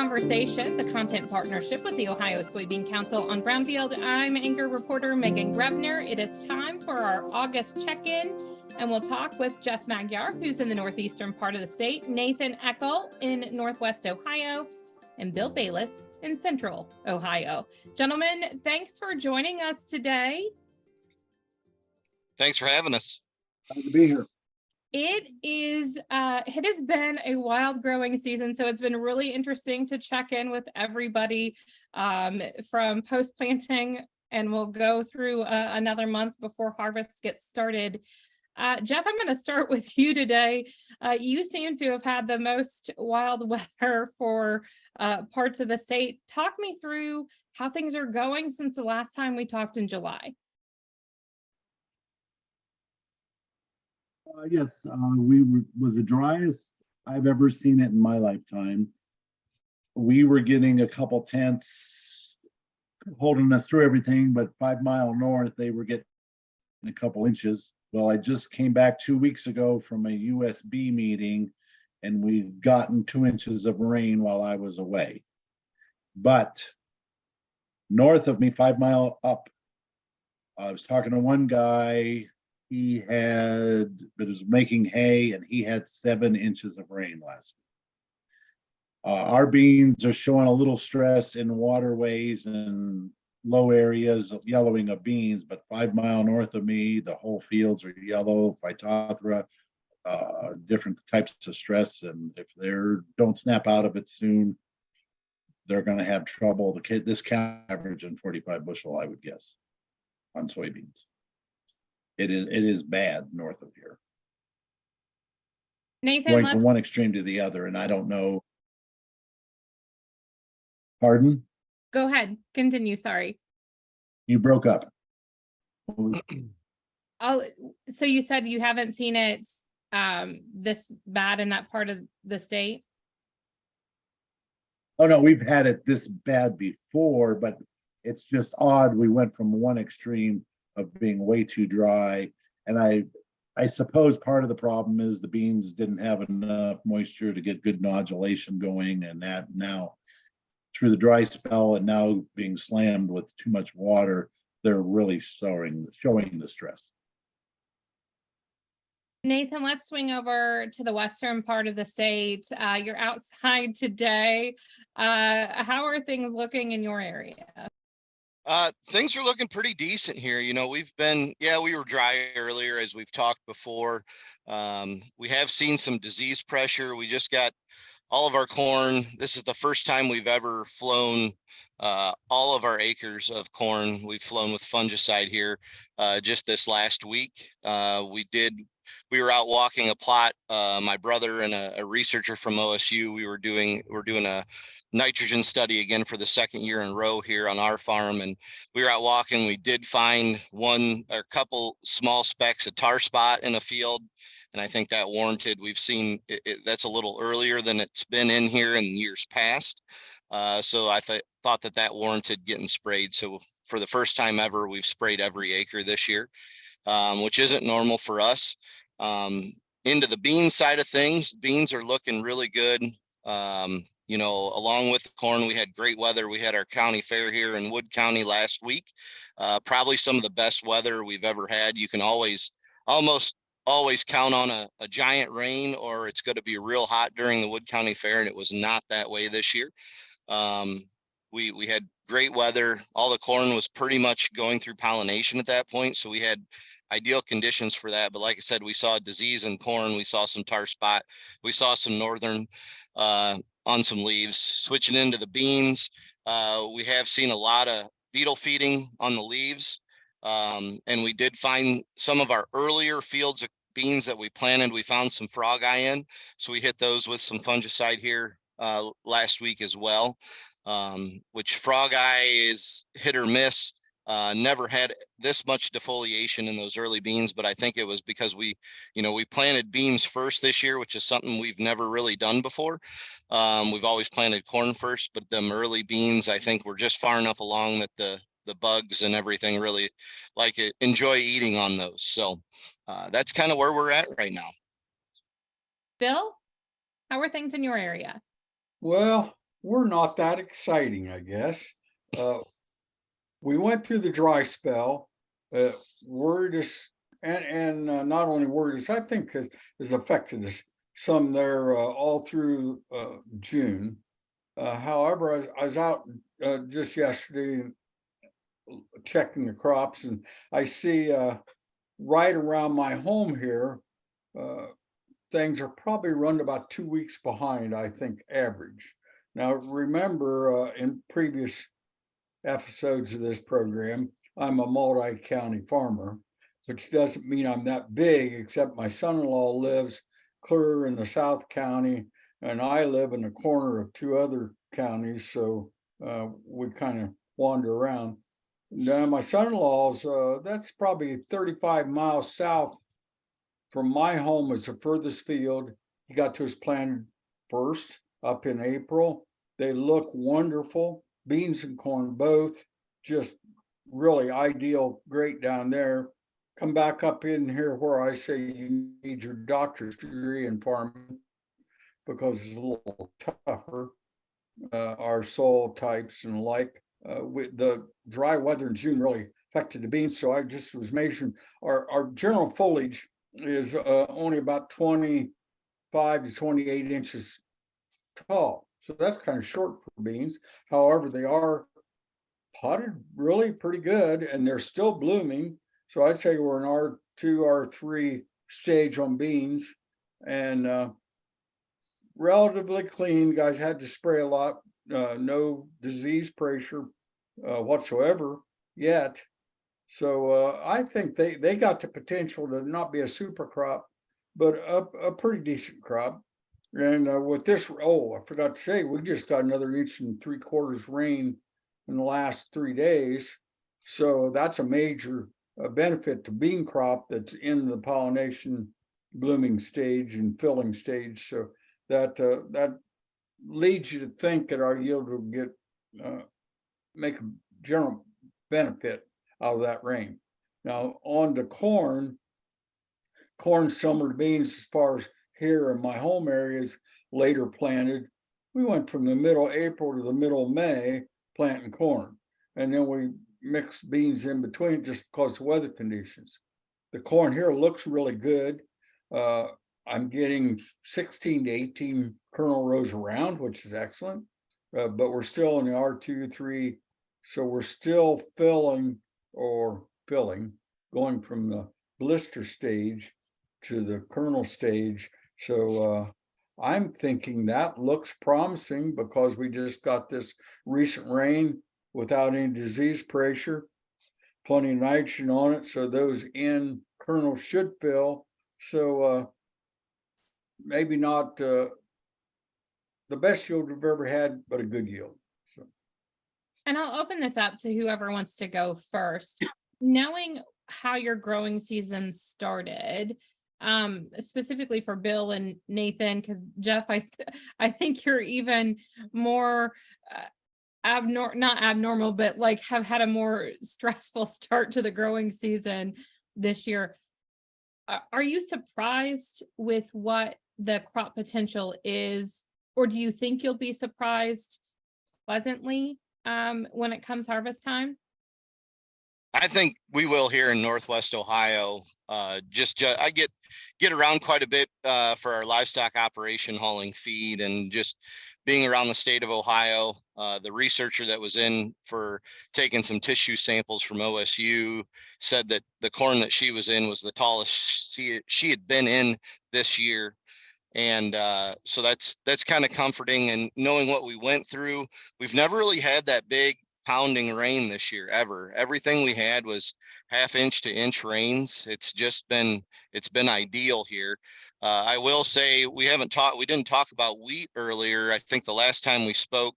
Conversations, a content partnership with the Ohio Soybean Council on Brownfield. I'm anchor reporter Meghan Grebner. It is time for our August check-in, and we'll talk with Jeff Magyar, who's in the northeastern part of the state, Nathan Eckel in northwest Ohio, and Bill Bayliss in central Ohio. Gentlemen, thanks for joining us today. Thanks for having us. Glad to be here. It has been a wild growing season, so it's been really interesting to check in with everybody from post planting, and we'll go through another month before harvest gets started. Jeff, I'm going to start with you today. You seem to have had the most wild weather for parts of the state. Talk me through how things are going since the last time we talked in July. Yes, was the driest I've ever seen it in my lifetime. We were getting a couple tenths holding us through everything, but 5 mile north, they were getting a couple inches. Well, I just came back 2 weeks ago from a USB meeting, and we've gotten 2 inches of rain while I was away. But north of me, 5 mile up, I was talking to one guy. He was making hay, and he had 7 inches of rain last week. Our beans are showing a little stress in waterways and low areas of yellowing of beans, but 5 mile north of me, the whole fields are yellow, phytophthora, different types of stress. And if they don't snap out of it soon, they're going to have trouble. This county averaging 45 bushel, I would guess, on soybeans. It is bad north of here. Nathan, going from one extreme to the other, and I don't know. Pardon? Go ahead. Continue. Sorry. You broke up. So you said you haven't seen it this bad in that part of the state? Oh no, we've had it this bad before, but it's just odd. We went from one extreme of being way too dry, and I suppose part of the problem is the beans didn't have enough moisture to get good nodulation going, and that now through the dry spell and now being slammed with too much water, they're really showing the stress. Nathan, let's swing over to the western part of the state. You're outside today. How are things looking in your area? Things are looking pretty decent here. You know, we were dry earlier, as we've talked before. We have seen some disease pressure. We just got all of our corn. This is the first time we've ever flown all of our acres of corn. We've flown with fungicide here just this last week. We were out walking a plot. My brother and a researcher from OSU, we're doing a nitrogen study again for the second year in a row here on our farm, and we were out walking. We did find a couple small specks of tar spot in a field, and I think that warranted. We've seen that's a little earlier than it's been in here in years past, so I thought that warranted getting sprayed. So for the first time ever, we've sprayed every acre this year, which isn't normal for us. Into the bean side of things, beans are looking really good. You know, along with the corn, we had great weather. We had our county fair here in Wood County last week. Probably some of the best weather we've ever had. You can almost always count on a giant rain, or it's going to be real hot during the Wood County fair, and it was not that way this year. We had great weather. All the corn was pretty much going through pollination at that point, so we had ideal conditions for that. But like I said, we saw disease in corn. We saw some tar spot. We saw some northern on some leaves. Switching into the beans, we have seen a lot of beetle feeding on the leaves, and we did find some of our earlier fields of beans that we planted. We found some frog eye in, so we hit those with some fungicide here last week as well, which frog eye is hit or miss. Never had this much defoliation in those early beans, but I think it was because we planted beans first this year, which is something we've never really done before. We've always planted corn first, but them early beans, I think we're just far enough along that the bugs and everything really enjoy eating on those. So that's kind of where we're at right now. Bill, how are things in your area? Well, we're not that exciting, I guess. We went through the dry spell. Word is, and not only word is, I think has affected us some there all through June. However, I was out just yesterday checking the crops, and I see right around my home here, things are probably run about 2 weeks behind, I think, average. Now, remember, in previous episodes of this program, I'm a multi-county farmer, which doesn't mean I'm that big, except my son-in-law lives clear in the South County, and I live in the corner of 2 other counties, so we kind of wander around. Now, my son-in-law's, that's probably 35 miles south from my home is the furthest field. He got to his planted first up in April. They look wonderful. Beans and corn both, just really ideal, great down there. Come back up in here where I say you need your doctor's degree in farming because it's a little tougher. Our soil types and like. With the dry weather in June really affected the beans, so I just was measuring our general foliage is only about 25 to 28 inches tall. So that's kind of short for beans. However, they are potted really pretty good and they're still blooming. So I'd say we're in R2, R3 stage on beans and relatively clean. Guys had to spray a lot, no disease pressure whatsoever yet. So I think they got the potential to not be a super crop, but a pretty decent crop. And with this, I forgot to say, we just got another 1.75 inches rain in the last 3 days. So that's a major benefit to bean crop that's in the pollination blooming stage and filling stage. So that leads you to think that our yield will make a general benefit out of that rain. Now on to corn similar to beans as far as here in my home areas later planted. We went from the middle of April to the middle of May planting corn. And then we mixed beans in between just because of weather conditions. The corn here looks really good. I'm getting 16 to 18 kernel rows around, which is excellent. But we're still in the R2, 3. So we're still filling, going from the blister stage to the kernel stage. So I'm thinking that looks promising because we just got this recent rain without any disease pressure, plenty of nitrogen on it. So those in kernels should fill. So maybe not the best yield we've ever had, but a good yield. So. And I'll open this up to whoever wants to go first. Knowing how your growing season started, specifically for Bill and Nathan, because Jeff, I think you're even more not abnormal, but like have had a more stressful start to the growing season this year. Are you surprised with what the crop potential is, or do you think you'll be surprised pleasantly when it comes harvest time? I think we will here in Northwest Ohio. I get around quite a bit for our livestock operation, hauling feed, and just being around the state of Ohio. The researcher that was in for taking some tissue samples from OSU said that the corn that she was in was the tallest she had been in this year. And so that's kind of comforting. And knowing what we went through, we've never really had that big pounding rain this year ever. Everything we had was 1/2 inch to inch rains. It's been ideal here. I will say we didn't talk about wheat earlier. I think the last time we spoke,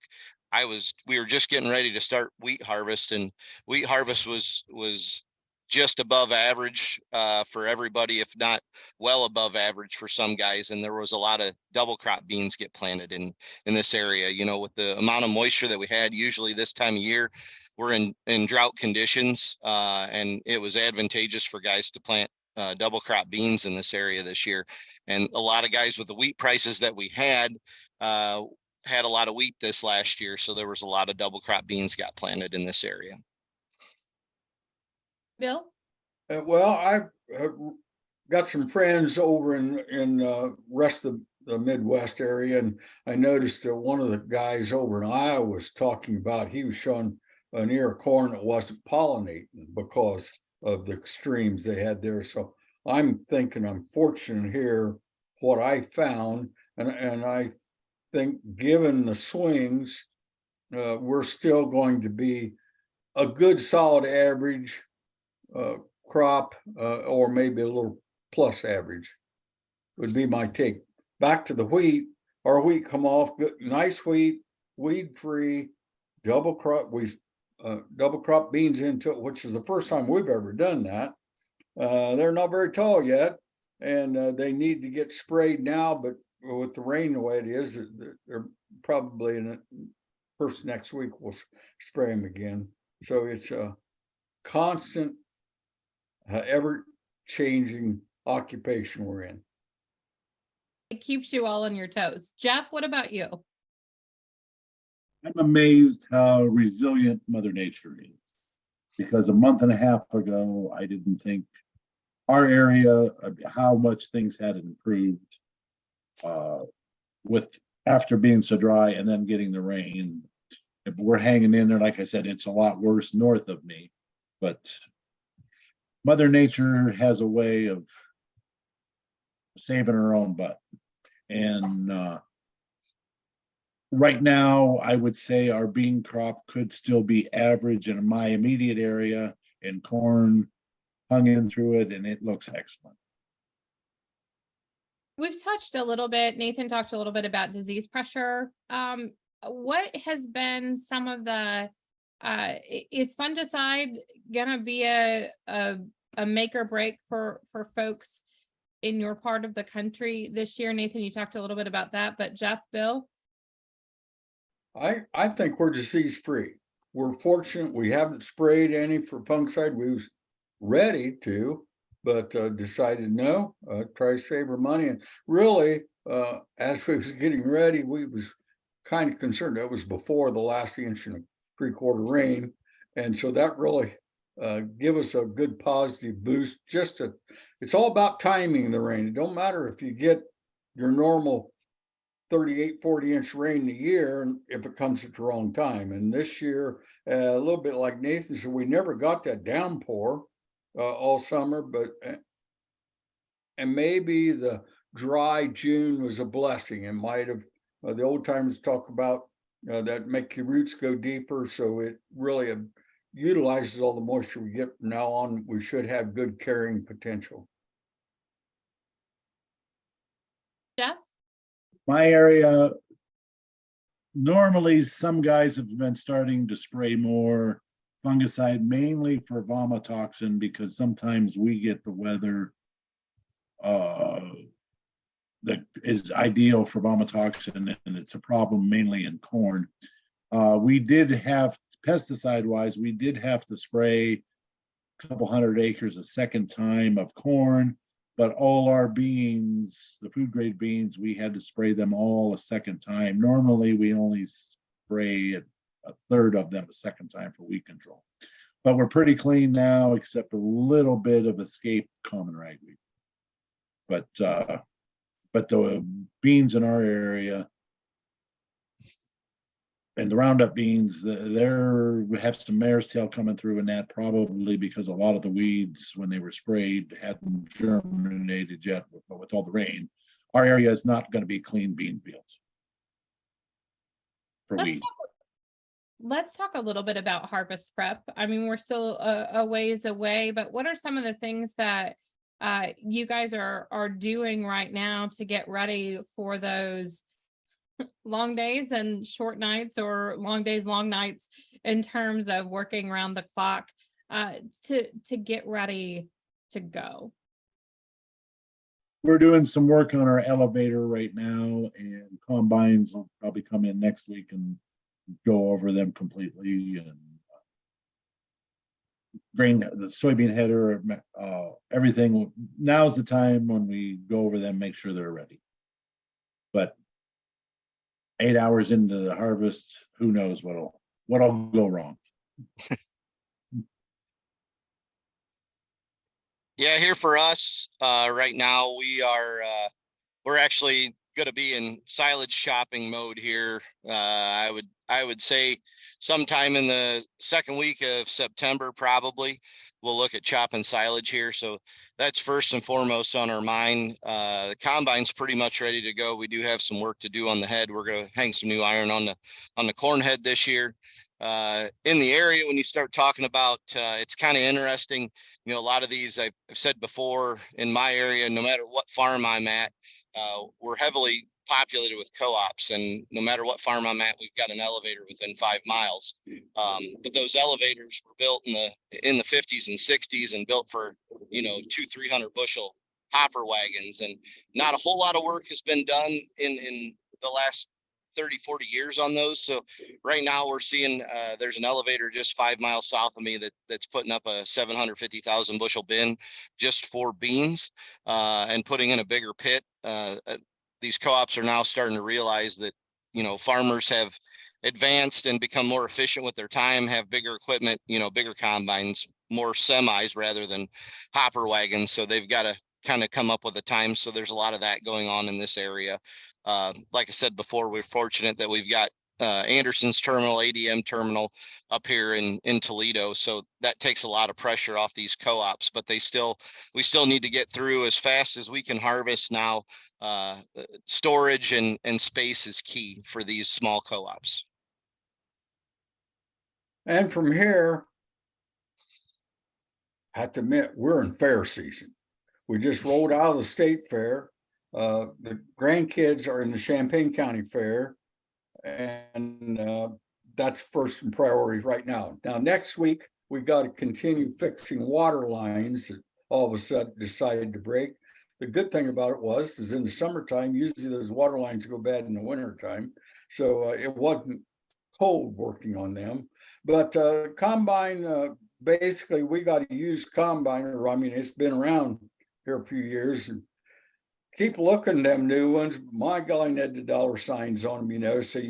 we were just getting ready to start wheat harvest, and wheat harvest was just above average for everybody, if not well above average for some guys. And there was a lot of double crop beans get planted in this area. You know, with the amount of moisture that we had, usually this time of year, we're in drought conditions, and it was advantageous for guys to plant double crop beans in this area this year. And a lot of guys with the wheat prices that we had, had a lot of wheat this last year, so there was a lot of double crop beans got planted in this area. Bill? Well, I've got some friends over in rest of the Midwest area, and I noticed that one of the guys over in Iowa was talking about, he was showing an ear of corn that wasn't pollinating because of the extremes they had there. So I'm thinking I'm fortunate here, what I found, and I think given the swings, we're still going to be a good solid average crop, or maybe a little plus average would be my take. Back to the wheat, our wheat come off good, nice wheat, weed free, double crop. We double crop beans into it, which is the first time we've ever done that. They're not very tall yet, and they need to get sprayed now, but with the rain the way it is, they're probably in the first next week we'll spray them again. So it's a constant, ever changing occupation we're in. It keeps you all on your toes. Jeff, what about you? I'm amazed how resilient Mother Nature is. Because a month and a half ago, I didn't think our area, how much things had improved with after being so dry and then getting the rain. If we're hanging in there, like I said, it's a lot worse north of me, but Mother Nature has a way of saving her own butt. And right now, I would say our bean crop could still be average in my immediate area, and corn hung in through it, and it looks excellent. We've touched a little bit, Nathan talked a little bit about disease pressure. What has been some of the, is fungicide gonna be a make or break for folks in your part of the country this year? Nathan, you talked a little bit about that, but Jeff, Bill? I think we're disease free. We're fortunate we haven't sprayed any for fungicide. We was ready to, but decided no, try to save our money. And really, as we was getting ready, we was kind of concerned. That was before the last inch and a 3/4 rain. And so that really give us a good positive boost. It's all about timing the rain. It don't matter if you get your normal 38, 40-inch rain a year, and if it comes at the wrong time. And this year, a little bit like Nathan said, we never got that downpour all summer, but and maybe the dry June was a blessing. It might have, the old timers talk about that make your roots go deeper. So it really utilizes all the moisture we get from now on. We should have good carrying potential. Jeff? My area, normally some guys have been starting to spray more fungicide, mainly for vomitoxin, because sometimes we get the weather that is ideal for vomitoxin, and it's a problem mainly in corn. We did have, pesticide wise, we did have to spray a couple hundred acres a second time of corn, but all our beans, the food grade beans, we had to spray them all a second time. Normally we only spray a third of them a second time for weed control, but we're pretty clean now, except a little bit of escaped common ragweed. But the beans in our area and the Roundup beans, we have some mare's tail coming through in that, probably because a lot of the weeds, when they were sprayed, hadn't germinated yet. But with all the rain, our area is not going to be clean bean fields for weed. Let's talk a little bit about harvest prep. I mean, we're still a ways away, but what are some of the things that you guys are doing right now to get ready for those long days and short nights, or long days, long nights, in terms of working around the clock to get ready to go? We're doing some work on our elevator right now, and combines will probably come in next week and go over them completely, and grain, the soybean header, everything. Now's the time when we go over them, make sure they're ready. But 8 hours into the harvest, who knows what'll go wrong. Yeah, here for us, right now, we're actually going to be in silage shopping mode here. I would say sometime in the second week of September, probably we'll look at chopping silage here. So that's first and foremost on our mind. The combine's pretty much ready to go. We do have some work to do on the head. We're going to hang some new iron on the corn head this year. In the area, when you start talking about, it's kind of interesting. You know, a lot of these I've said before in my area, no matter what farm I'm at, we're heavily populated with co-ops, and no matter what farm I'm at, we've got an elevator within 5 miles. But those elevators were built in the 50s and 60s and built for, 200-300 bushel hopper wagons, and not a whole lot of work has been done in the last 30-40 years on those. So right now we're seeing there's an elevator just 5 miles south of me that's putting up a 750,000 bushel bin just for beans, and putting in a bigger pit. These co-ops are now starting to realize that, farmers have advanced and become more efficient with their time, have bigger equipment, bigger combines, more semis rather than hopper wagons. So they've got to kind of come up with a time. So there's a lot of that going on in this area. Like I said before, we're fortunate that we've got Anderson's terminal, ADM terminal up here in Toledo. So that takes a lot of pressure off these co-ops, but we still need to get through as fast as we can harvest now. Storage and space is key for these small co-ops. And from here, I have to admit, we're in fair season. We just rolled out of the state fair. The grandkids are in the Champaign County Fair, and that's first in priority right now. Now, next week, we got to continue fixing water lines that all of a sudden decided to break. The good thing about it is in the summertime, usually those water lines go bad in the wintertime. So it wasn't cold working on them. But combine, basically, we got to use combine, or I mean, it's been around here a few years, and keep looking at them new ones. My golly, had the dollar signs on them, so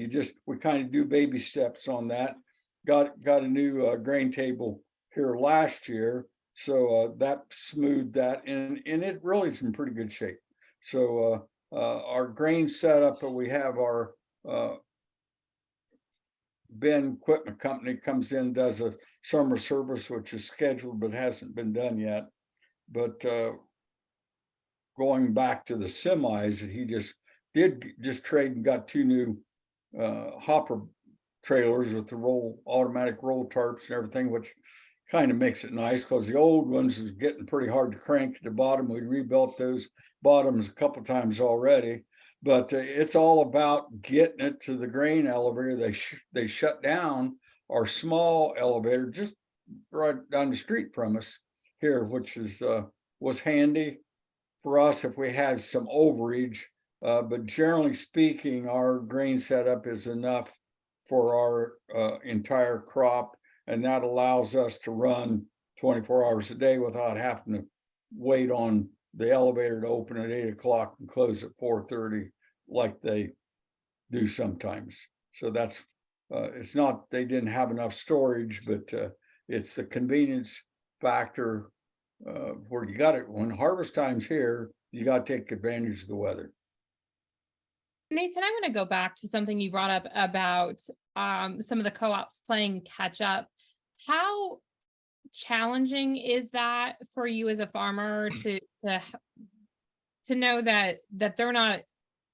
we kind of do baby steps on that. Got a new grain table here last year, so that smoothed that, and it really is in pretty good shape. So our grain setup, we have our Ben Equipment Company comes in, does a summer service, which is scheduled but hasn't been done yet. But going back to the semis that he just trade and got 2 new hopper trailers with the automatic roll tarps and everything, which kind of makes it nice, because the old ones is getting pretty hard to crank at the bottom. We rebuilt those bottoms a couple times already, but it's all about getting it to the grain elevator. They shut down our small elevator just right down the street from us here, which was handy for us if we had some overage, but generally speaking, our grain setup is enough for our entire crop, and that allows us to run 24 hours a day without having to wait on the elevator to open at 8 o'clock and close at 4:30 like they do sometimes. So that's it's not they didn't have enough storage, but it's the convenience factor. Where you got it when harvest time's here, you got to take advantage of the weather. Nathan, I want to go back to something you brought up about some of the co-ops playing catch up. How challenging is that for you as a farmer to know that they're not,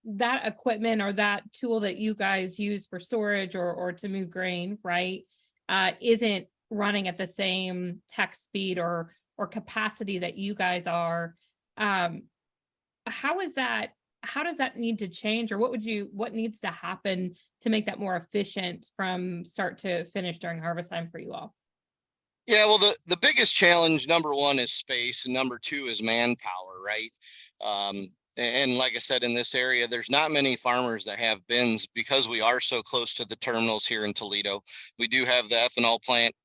that equipment or that tool that you guys use for storage or to move grain, right, isn't running at the same tech speed or capacity that you guys are? How does that need to change, or what needs to happen to make that more efficient from start to finish during harvest time for you all? Yeah, well, the biggest challenge, number one, is space, and number two is manpower, right? And like I said, in this area, there's not many farmers that have bins because we are so close to the terminals here in Toledo. We do have the ethanol plant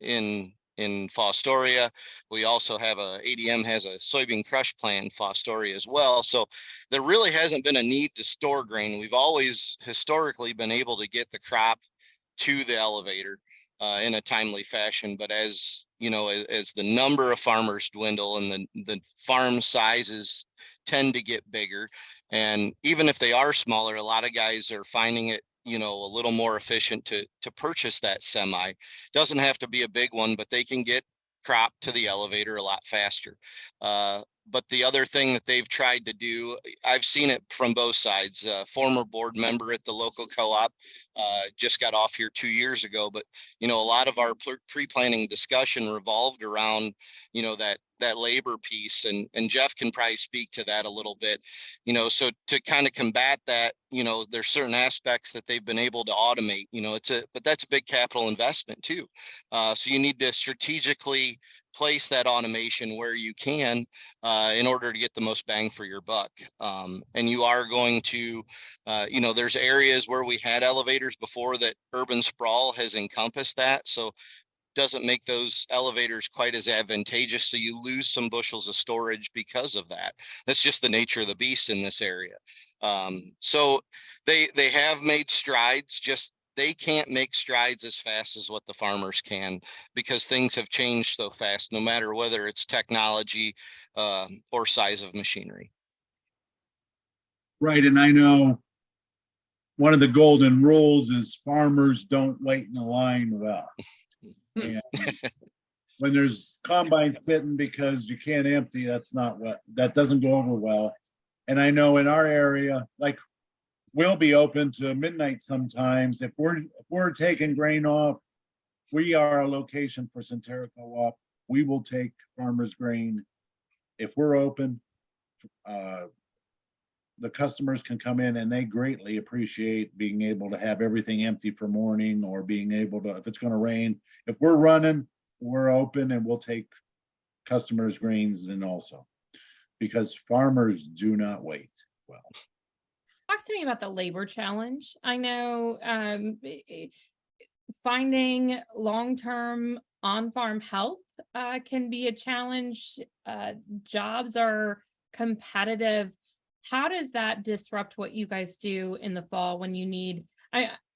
in in Fostoria. We also have ADM has a soybean crush plant in Fostoria as well. So there really hasn't been a need to store grain. We've always historically been able to get the crop to the elevator in a timely fashion. But as you know, as the number of farmers dwindle and the farm sizes tend to get bigger, and even if they are smaller, a lot of guys are finding it, you know, a little more efficient to purchase that semi. Doesn't have to be a big one, but they can get crop to the elevator a lot faster. But the other thing that they've tried to do, I've seen it from both sides. Former board member at the local co-op, just got off here 2 years ago, but you know, a lot of our pre-planning discussion revolved around, you know, that labor piece, and Jeff can probably speak to that a little bit. You know, so to kind of combat that, you know, there's certain aspects that they've been able to automate. You know, but that's a big capital investment too. So you need to strategically place that automation where you can in order to get the most bang for your buck. And you are going to, you know, there's areas where we had elevators before that urban sprawl has encompassed that. So doesn't make those elevators quite as advantageous. So you lose some bushels of storage because of that. That's just the nature of the beast in this area. So they have made strides, just they can't make strides as fast as what the farmers can, because things have changed so fast, no matter whether it's technology or size of machinery. Right, and I know one of the golden rules is farmers don't wait in a line well. And when there's combine sitting because you can't empty, that doesn't go over well. And I know in our area, like, we'll be open to midnight sometimes. If we're taking grain off, we are a location for Centerra Co-op. We will take farmers' grain. If we're open, the customers can come in, and they greatly appreciate being able to have everything empty for morning, or being able to, if it's going to rain, if we're running, we're open, and we'll take customers' grains then also, because farmers do not wait well. Talk to me about the labor challenge. I know finding long-term on-farm help can be a challenge. Jobs are competitive. How does that disrupt what you guys do in the fall when you need,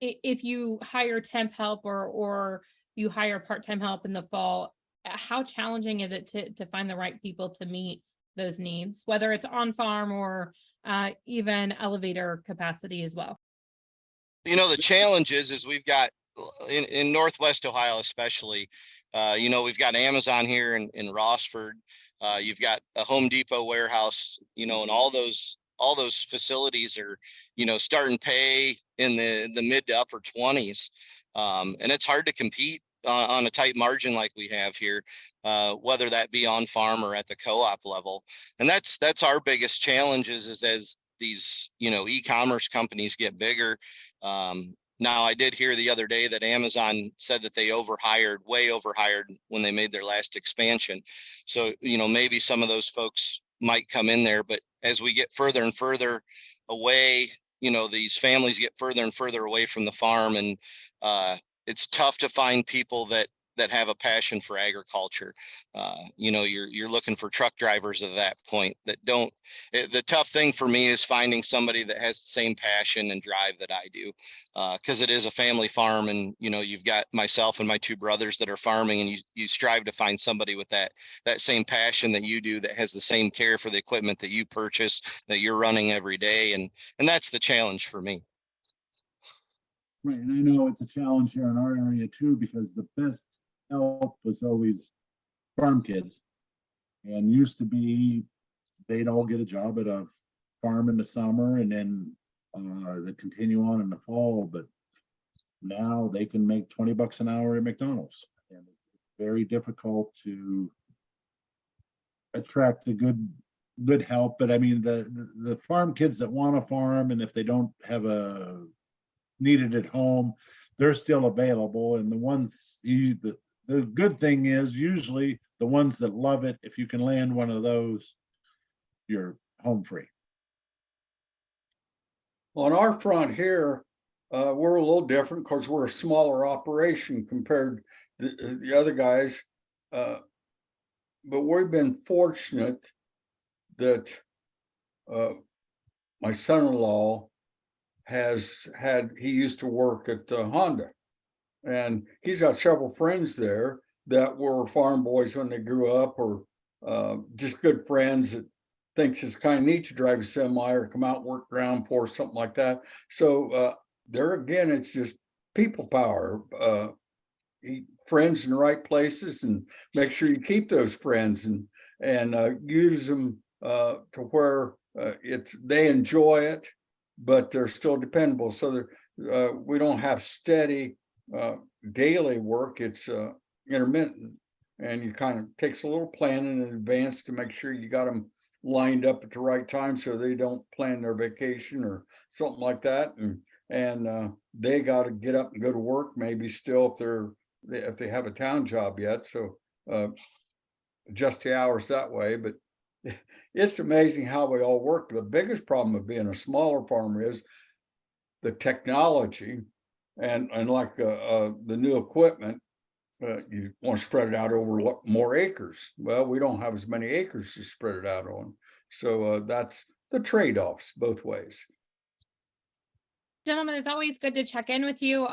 if you hire temp help or you hire part-time help in the fall, how challenging is it to find the right people to meet those needs, whether it's on farm or even elevator capacity as well? You know, the challenge is we've got in Northwest Ohio, especially, you know, we've got Amazon here in Rossford. You've got a Home Depot warehouse, you know, and all those facilities are, you know, starting pay in the mid to upper 20s. And it's hard to compete on a tight margin like we have here, whether that be on farm or at the co-op level. And that's our biggest challenge is as these, you know, e-commerce companies get bigger. Now, I did hear the other day that Amazon said that they way overhired when they made their last expansion. So, you know, maybe some of those folks might come in there, but as we get further and further away, you know, these families get further and further away from the farm, and it's tough to find people that have a passion for agriculture. You know, you're looking for truck drivers at that point that don't. The tough thing for me is finding somebody that has the same passion and drive that I do, because it is a family farm, and you know, you've got myself and my two brothers that are farming, and you strive to find somebody with that same passion that you do, that has the same care for the equipment that you purchase, that you're running every day, and that's the challenge for me. Right, and I know it's a challenge here in our area too, because the best help was always farm kids, and used to be they'd all get a job at a farm in the summer, and then they continue on in the fall. But now they can make $20 an hour at McDonald's, and it's very difficult to attract the good help. But I mean, the farm kids that want to farm, and if they don't have a needed at home, they're still available. And the ones the good thing is usually the ones that love it, if you can land one of those, you're home free. On our front here, we're a little different because we're a smaller operation compared to the other guys. but we've been fortunate that my son-in-law he used to work at Honda, and he's got several friends there that were farm boys when they grew up, or just good friends that thinks it's kind of neat to drive a semi or come out and work ground for something like that. So there again, it's just people power. Friends in the right places, and make sure you keep those friends and use them to where they enjoy it, but they're still dependable. So we don't have steady daily work. It's intermittent, and you kind of takes a little planning in advance to make sure you got them lined up at the right time so they don't plan their vacation or something like that. And they got to get up and go to work, maybe still if they have a town job yet. So adjust the hours that way. But it's amazing how we all work. The biggest problem of being a smaller farmer is the technology and like the new equipment. You want to spread it out over more acres. Well, we don't have as many acres to spread it out on. So that's the trade-offs both ways. Gentlemen, it's always good to check in with you.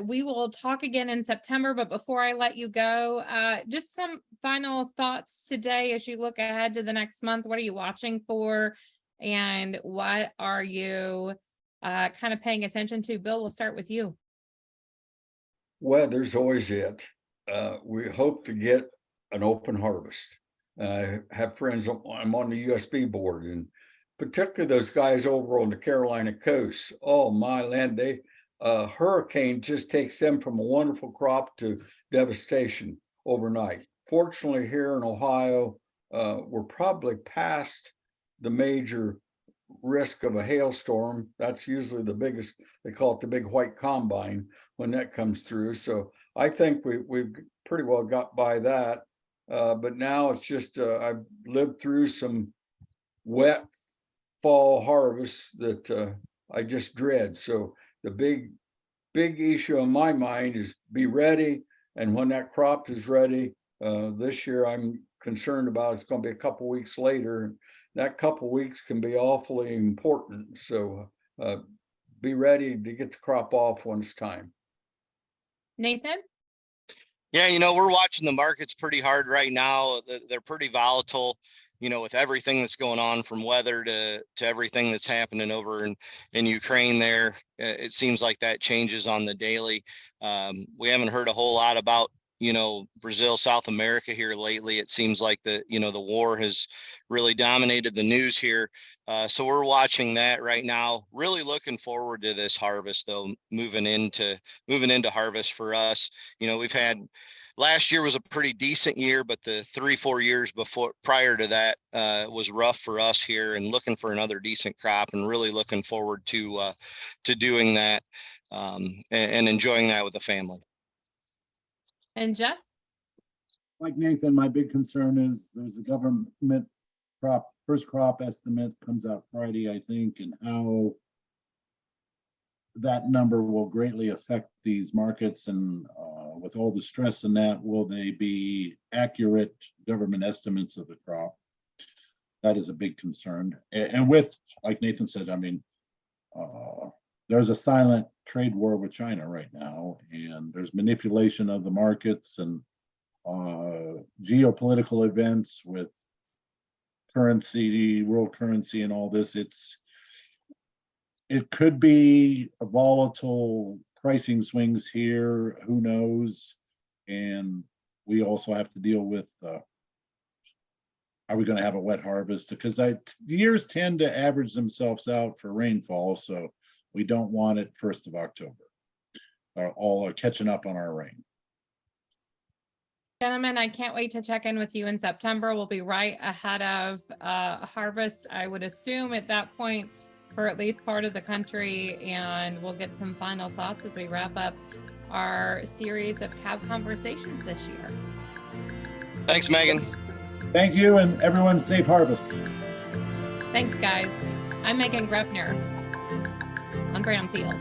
We will talk again in September, but before I let you go, just some final thoughts today as you look ahead to the next month. What are you watching for, and what are you kind of paying attention to? Bill, we'll start with you. Weather's always it. We hope to get an open harvest. I have friends, I'm on the USB board, and particularly those guys over on the Carolina coast. Oh my land, hurricane just takes them from a wonderful crop to devastation overnight. Fortunately, here in Ohio, we're probably past the major risk of a hailstorm. That's usually the biggest, they call it the big white combine when that comes through. So I think we've pretty well got by that. But now it's just, I've lived through some wet fall harvests that I just dread. So the big issue on my mind is be ready. And when that crop is ready, this year I'm concerned about it's going to be a couple weeks later. That couple weeks can be awfully important. So be ready to get the crop off when it's time. Nathan? Yeah, we're watching the markets pretty hard right now. They're pretty volatile, with everything that's going on, from weather to everything that's happening over in Ukraine there. It seems like that changes on the daily. We haven't heard a whole lot about, Brazil, South America here lately. It seems like the war has really dominated the news here. So we're watching that right now. Really looking forward to this harvest, though, moving into harvest for us. We've had, last year was a pretty decent year, but the 3-4 years prior to that was rough for us here, and looking for another decent crop, and really looking forward to doing that and enjoying that with the family. And Jeff? Like Nathan, my big concern is there's a government first crop estimate comes out Friday, I think, and how that number will greatly affect these markets. And with all the stress in that, will they be accurate government estimates of the crop? That is a big concern. And with, like Nathan said, I mean, there's a silent trade war with China right now, and there's manipulation of the markets and geopolitical events with currency, world currency, and all this. It could be a volatile pricing swings here. Who knows? And we also have to deal with are we going to have a wet harvest? Because the years tend to average themselves out for rainfall, so we don't want it 1st of October. All catching up on our rain. Gentlemen, I can't wait to check in with you in September. We'll be right ahead of harvest, I would assume, at that point, for at least part of the country, and we'll get some final thoughts as we wrap up our series of Cab Conversations this year. Thanks, Megan. Thank you, and everyone, safe harvest. Thanks, guys. I'm Meghan Grebner on Brownfield.